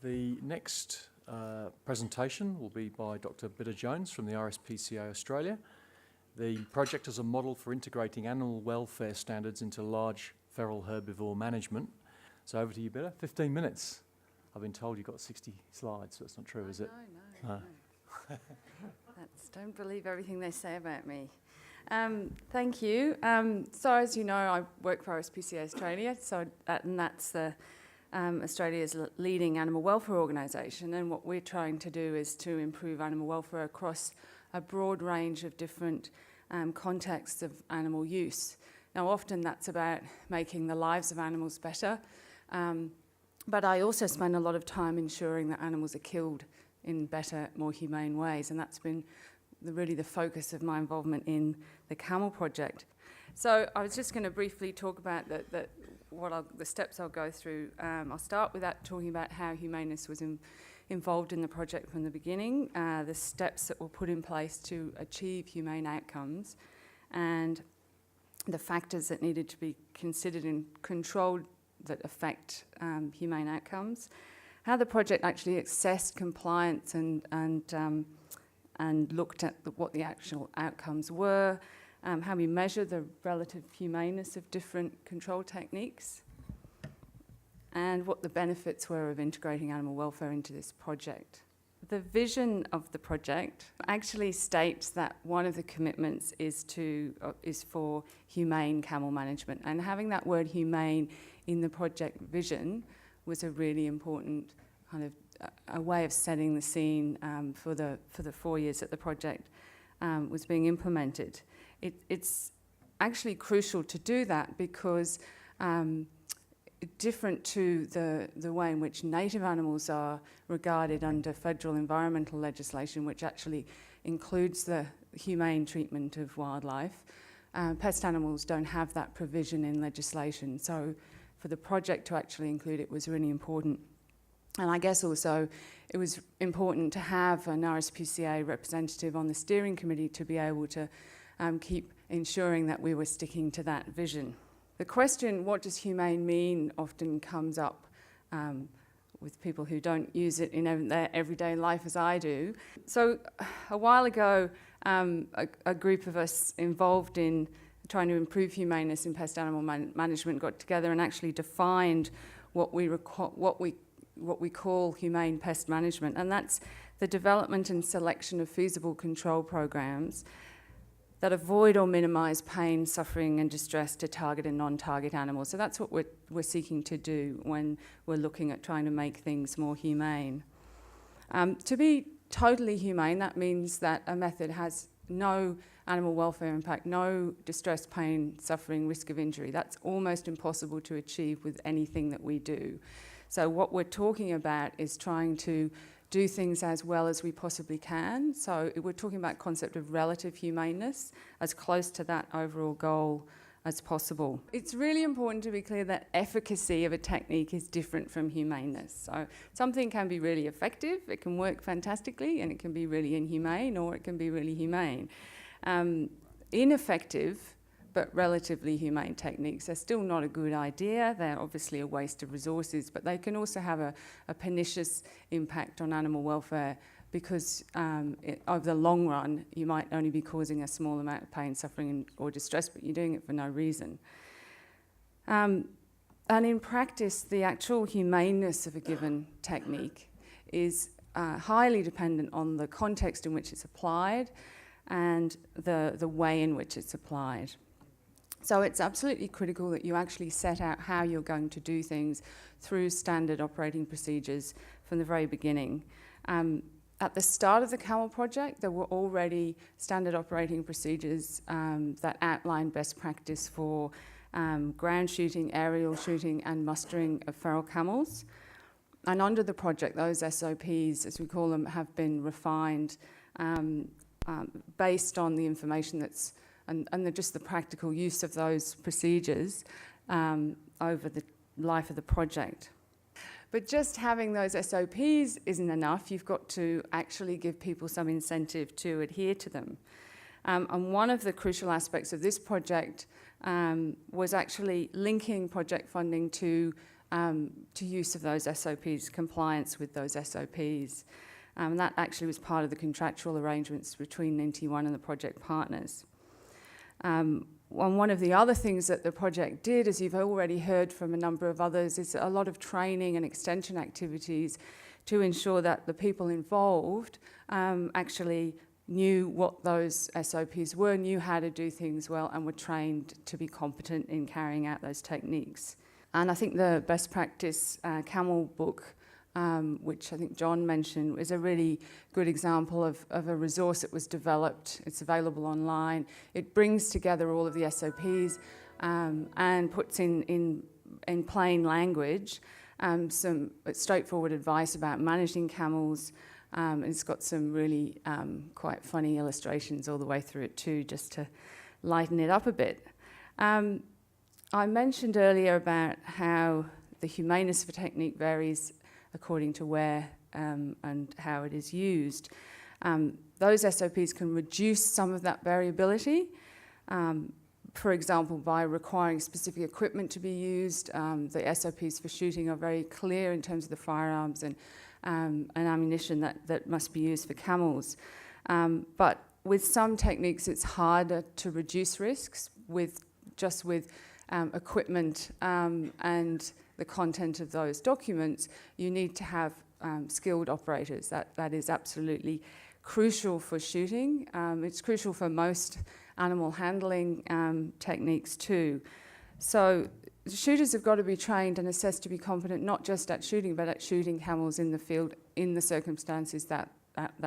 The next presentation will be by Dr. Bidda Jones from the RSPCA Australia. The project is a model for integrating animal welfare standards into large feral herbivore management. So over to you, Bidda. 15 minutes. I've been told you've got 60 slides, so that's not true, is it? No. Don't believe everything they say about me. Thank you. So as you know, I work for RSPCA Australia, and that's Australia's leading animal welfare organisation, and what we're trying to do is to improve animal welfare across a broad range of different contexts of animal use. Now, often that's about making the lives of animals better, but I also spend a lot of time ensuring that animals are killed in better, more humane ways, and that's been really the focus of my involvement in the Camel project. So I was just going to briefly talk about the steps I'll go through. I'll start with that, talking about how Humaneness was involved in the project from the beginning, the steps that were put in place to achieve humane outcomes, and the factors that needed to be considered and controlled that affect humane outcomes, how the project actually assessed compliance and looked at what the actual outcomes were, how we measure the relative humaneness of different control techniques, and what the benefits were of integrating animal welfare into this project. The vision of the project actually states that one of the commitments is for humane camel management, and having that word humane in the project vision was a really important kind of a way of setting the scene for the 4 years that the project was being implemented. It's actually crucial to do that because different to the way in which native animals are regarded under federal environmental legislation, which actually includes the humane treatment of wildlife, pest animals don't have that provision in legislation. So for the project to actually include it was really important. And I guess also it was important to have an RSPCA representative on the steering committee to be able to keep ensuring that we were sticking to that vision. The question, what does humane mean, often comes up with people who don't use it in their everyday life as I do. So a while ago, a group of us involved in trying to improve humaneness in pest animal management got together and actually defined what we call humane pest management, and that's the development and selection of feasible control programs that avoid or minimise pain, suffering and distress to target and non-target animals. So that's what we're seeking to do when we're looking at trying to make things more humane. To be totally humane, that means that a method has no animal welfare impact, no distress, pain, suffering, risk of injury. That's almost impossible to achieve with anything that we do. So what we're talking about is trying to do things as well as we possibly can. So we're talking about concept of relative humaneness, as close to that overall goal as possible. It's really important to be clear that efficacy of a technique is different from humaneness. So something can be really effective, it can work fantastically, and it can be really inhumane, or it can be really humane. Ineffective but relatively humane techniques are still not a good idea. They're obviously a waste of resources, but they can also have a pernicious impact on animal welfare because over the long run, you might only be causing a small amount of pain, suffering or distress, but you're doing it for no reason. And in practice, the actual humaneness of a given technique is highly dependent on the context in which it's applied and the way in which it's applied. So it's absolutely critical that you actually set out how you're going to do things through standard operating procedures from the very beginning. At the start of the Camel project, there were already standard operating procedures that outline best practice for ground shooting, aerial shooting and mustering of feral camels. And under the project, those SOPs, as we call them, have been refined based on the information that's and just the practical use of those procedures over the life of the project. But just having those SOPs isn't enough. You've got to actually give people some incentive to adhere to them. And one of the crucial aspects of this project was actually linking project funding to to use of those SOPs, compliance with those SOPs. And that actually was part of the contractual arrangements between NT1 and the project partners. One of the other things that the project did, as you've already heard from a number of others, is a lot of training and extension activities to ensure that the people involved actually knew what those SOPs were, knew how to do things well, and were trained to be competent in carrying out those techniques. And I think the best practice Camel book, which I think John mentioned, is a really good example of a resource that was developed. It's available online. It brings together all of the SOPs and puts in plain language some straightforward advice about managing camels. It's got some really quite funny illustrations all the way through it too, just to lighten it up a bit. I mentioned earlier about how the humaneness of a technique varies according to where and how it is used. Those SOPs can reduce some of that variability, for example, by requiring specific equipment to be used. The SOPs for shooting are very clear in terms of the firearms and ammunition that must be used for camels. But with some techniques, it's harder to reduce risks with equipment and the content of those documents. You need to have skilled operators. That is absolutely crucial for shooting. It's crucial for most animal handling techniques too. So shooters have got to be trained and assessed to be competent not just at shooting, but at shooting camels in the field in the circumstances that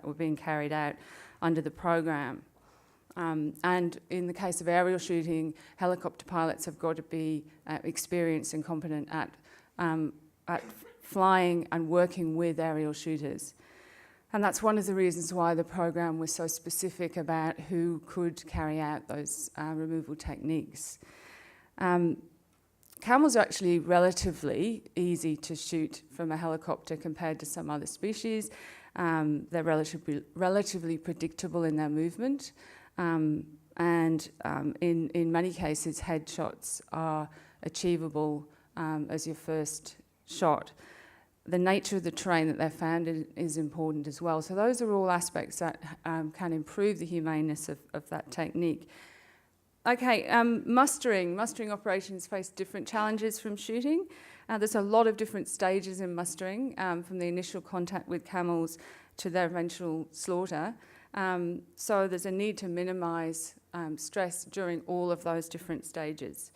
were being carried out under the program. And in the case of aerial shooting, helicopter pilots have got to be experienced and competent at flying and working with aerial shooters. And that's one of the reasons why the program was so specific about who could carry out those removal techniques. Camels are actually relatively easy to shoot from a helicopter compared to some other species. They're relatively predictable in their movement. And in many cases, headshots are achievable as your first shot. The nature of the terrain that they're found in is important as well. So those are all aspects that can improve the humaneness of that technique. Okay, mustering operations face different challenges from shooting. There's a lot of different stages in mustering, from the initial contact with camels to their eventual slaughter. So there's a need to minimise stress during all of those different stages.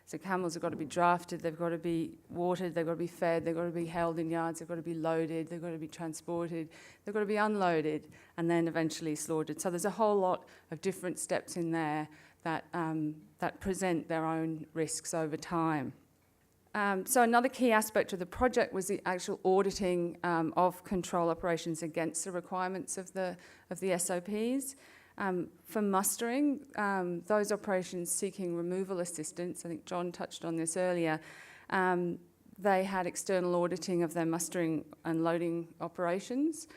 So camels have got to be drafted, they've got to be watered, they've got to be fed, they've got to be held in yards, they've got to be loaded, they've got to be transported, they've got to be unloaded and then eventually slaughtered. So there's a whole lot of different steps in there that present their own risks over time. So another key aspect of the project was the actual auditing of control operations against the requirements of the SOPs. For mustering, those operations seeking removal assistance, I think John touched on this earlier, they had external auditing of their mustering and loading operations.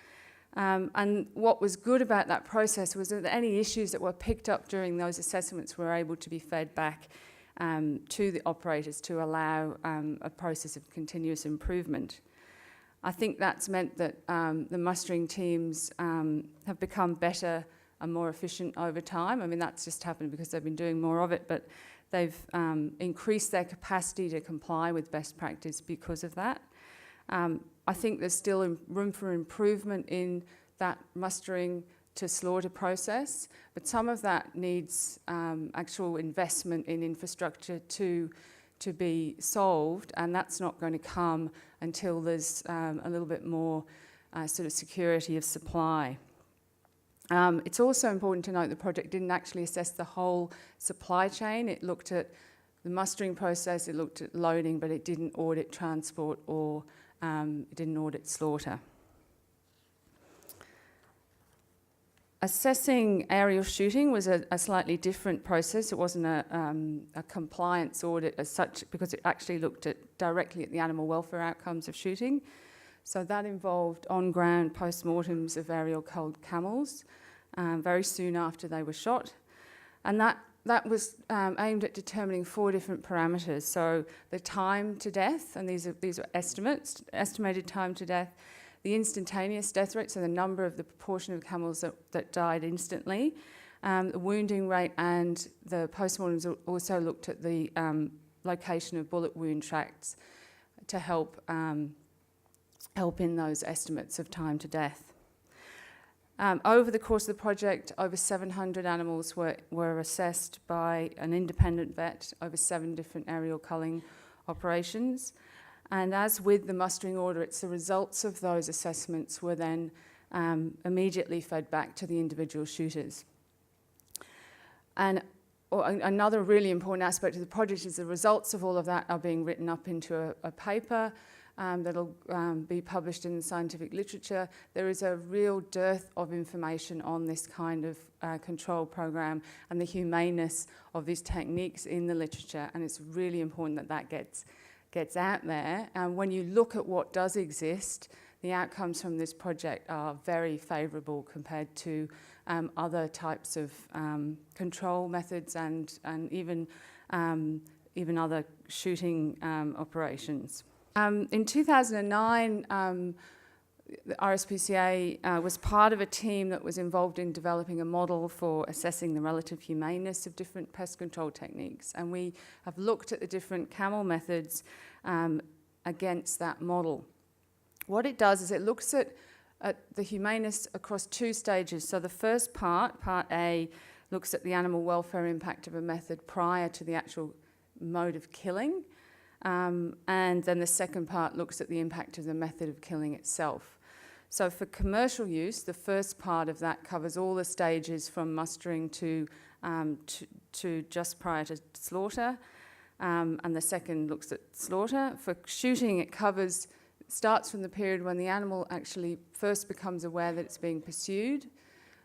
And what was good about that process was that any issues that were picked up during those assessments were able to be fed back to the operators to allow a process of continuous improvement. I think that's meant that the mustering teams have become better and more efficient over time. I mean, that's just happened because they've been doing more of it, but they've increased their capacity to comply with best practice because of that. I think there's still room for improvement in that mustering to slaughter process, but some of that needs actual investment in infrastructure to be solved, and that's not going to come until there's a little bit more sort of security of supply. It's also important to note the project didn't actually assess the whole supply chain. It looked at the mustering process, it looked at loading, but it didn't audit transport or it didn't audit slaughter. Assessing aerial shooting was a slightly different process. It wasn't a compliance audit as such because it actually looked directly at the animal welfare outcomes of shooting. So that involved on-ground post-mortems of aerial culled camels very soon after they were shot. And that that was aimed at determining 4 different parameters. So the time to death, and these are estimates, estimated time to death, the instantaneous death rate, so the number of the proportion of camels that died instantly, the wounding rate, and the postmortems also looked at the location of bullet wound tracts to help in those estimates of time to death. Over the course of the project, over 700 animals were assessed by an independent vet over 7 different aerial culling operations. And as with the mustering order, it's the results of those assessments were then immediately fed back to the individual shooters. And another really important aspect of the project is the results of all of that are being written up into a paper that'll be published in the scientific literature. There is a real dearth of information on this kind of control program and the humaneness of these techniques in the literature, and it's really important that that gets out there. And when you look at what does exist, the outcomes from this project are very favourable compared to other types of control methods and even other shooting operations. In 2009, the RSPCA was part of a team that was involved in developing a model for assessing the relative humaneness of different pest control techniques. And we have looked at the different Camel methods against that model. What it does is it looks at the humaneness across 2 stages. So the first part, Part A, looks at the animal welfare impact of a method prior to the actual mode of killing. And then the second part looks at the impact of the method of killing itself. So for commercial use, the first part of that covers all the stages from mustering to just prior to slaughter, and the second looks at slaughter. For shooting, it starts from the period when the animal actually first becomes aware that it's being pursued.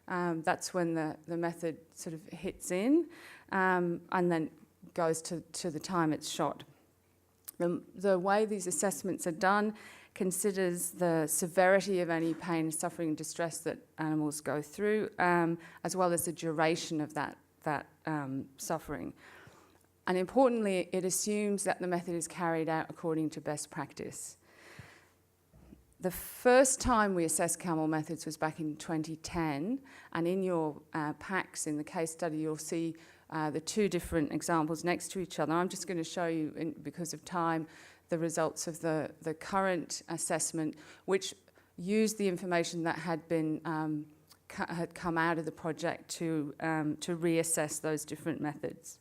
That's when the method sort of hits in, and then goes to the time it's shot. The way these assessments are done considers the severity of any pain, suffering, and distress that animals go through, as well as the duration of that suffering. And importantly, it assumes that the method is carried out according to best practice. The first time we assessed Camel methods was back in 2010, and in your packs in the case study, you'll see the 2 different examples next to each other. I'm just going to show you, because of time, the results of the current assessment, which used the information that had been had come out of the project to reassess those different methods.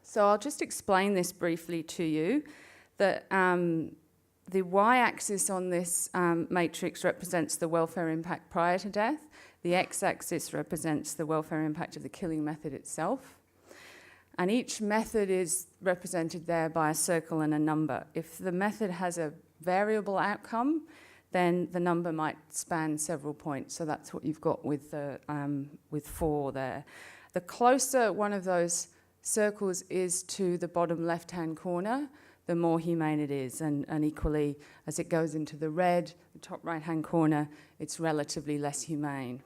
So I'll just explain this briefly to you. That the y-axis on this matrix represents the welfare impact prior to death. The x-axis represents the welfare impact of the killing method itself. And each method is represented there by a circle and a number. If the method has a variable outcome, then the number might span several points. So that's what you've got with 4 there. The closer one of those circles is to the bottom left-hand corner, the more humane it is. And equally, as it goes into the red, the top right-hand corner, it's relatively less humane.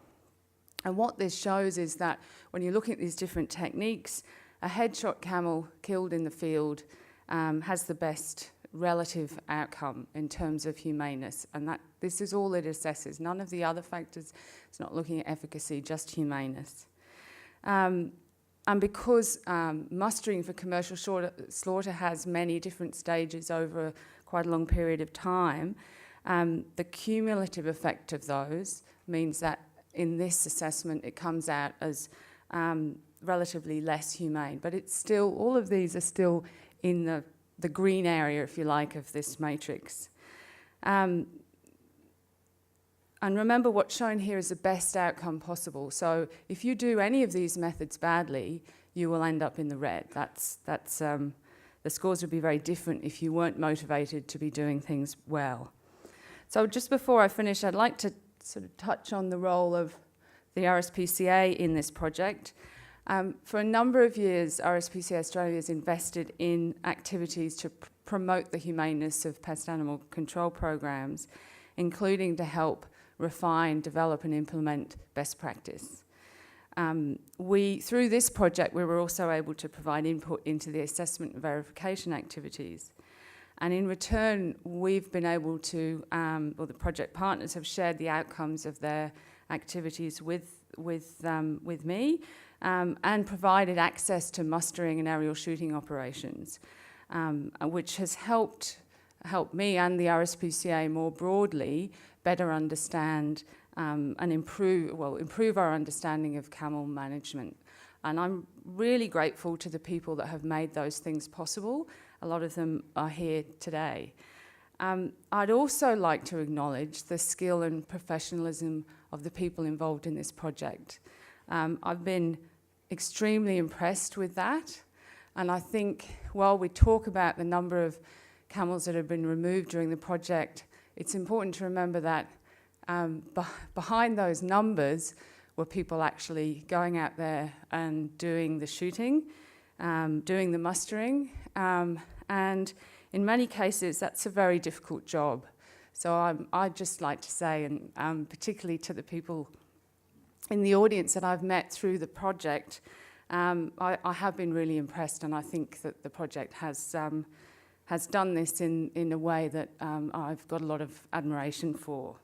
And what this shows is that when you're looking at these different techniques, a headshot camel killed in the field has the best relative outcome in terms of humaneness. And that this is all it assesses. None of the other factors, it's not looking at efficacy, just humaneness. And because mustering for commercial slaughter has many different stages over quite a long period of time, the cumulative effect of those means that in this assessment it comes out as relatively less humane. But it's still, all of these are still in the green area, if you like, of this matrix. And remember, what's shown here is the best outcome possible. So if you do any of these methods badly, you will end up in the red. The scores would be very different if you weren't motivated to be doing things well. So just before I finish, I'd like to sort of touch on the role of the RSPCA in this project. For a number of years, RSPCA Australia has invested in activities to promote the humaneness of pest animal control programs, including to help refine, develop and implement best practice. Through this project, we were also able to provide input into the assessment and verification activities. And in return, we've been able to, or the project partners have shared the outcomes of their activities with me, and provided access to mustering and aerial shooting operations, which has helped me and the RSPCA more broadly better understand and improve our understanding of camel management. And I'm really grateful to the people that have made those things possible. A lot of them are here today. I'd also like to acknowledge the skill and professionalism of the people involved in this project. I've been extremely impressed with that. And I think while we talk about the number of camels that have been removed during the project, it's important to remember that behind those numbers were people actually going out there and doing the shooting, doing the mustering, and in many cases that's a very difficult job. So I'd just like to say, and particularly to the people in the audience that I've met through the project, I have been really impressed, and I think that the project has done this in a way that I've got a lot of admiration for.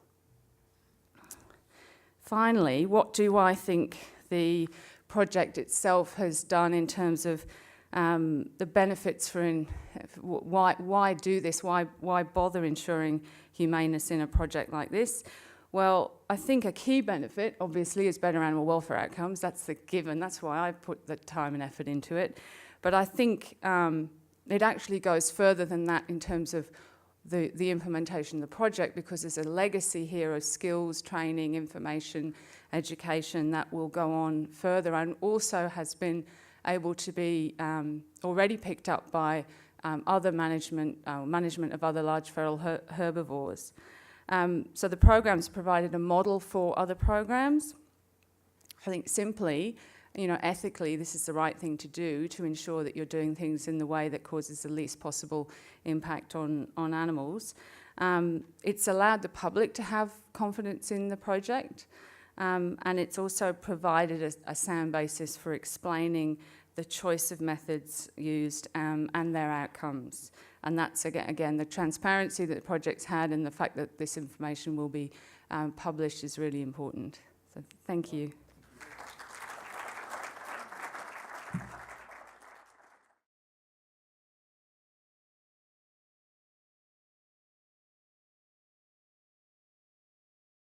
Finally, what do I think the project itself has done in terms of the benefits why do this? Why bother ensuring humaneness in a project like this? Well, I think a key benefit, obviously, is better animal welfare outcomes. That's the given. That's why I put the time and effort into it. But I think it actually goes further than that in terms of the implementation of the project, because there's a legacy here of skills, training, information, education that will go on further, and also has been able to be already picked up by other management of other large feral herbivores. So the program's provided a model for other programs. I think simply, ethically, this is the right thing to do to ensure that you're doing things in the way that causes the least possible impact on animals. It's allowed the public to have confidence in the project, and it's also provided a sound basis for explaining the choice of methods used and their outcomes. And that's, again, the transparency that the project's had, and the fact that this information will be published is really important. So thank you.